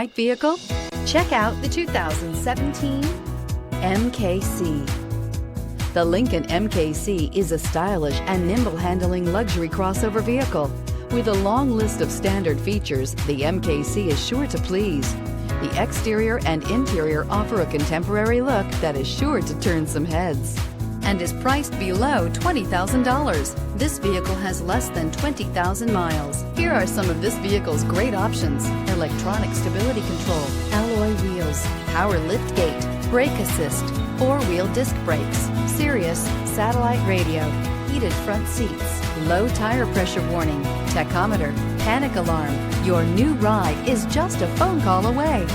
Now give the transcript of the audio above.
Right vehicle? Check out the 2017 MKC. The Lincoln MKC is a stylish and nimble handling luxury crossover vehicle. With a long list of standard features, the MKC is sure to please. The exterior and interior offer a contemporary look that is sure to turn some heads and is priced below $20,000. This vehicle has less than 20,000 miles. Here are some of this vehicle's great options: electronic stability control, alloy wheels, power liftgate, brake assist, four-wheel disc brakes, Sirius satellite radio, heated front seats, low tire pressure warning, tachometer, panic alarm. Your new ride is just a phone call away.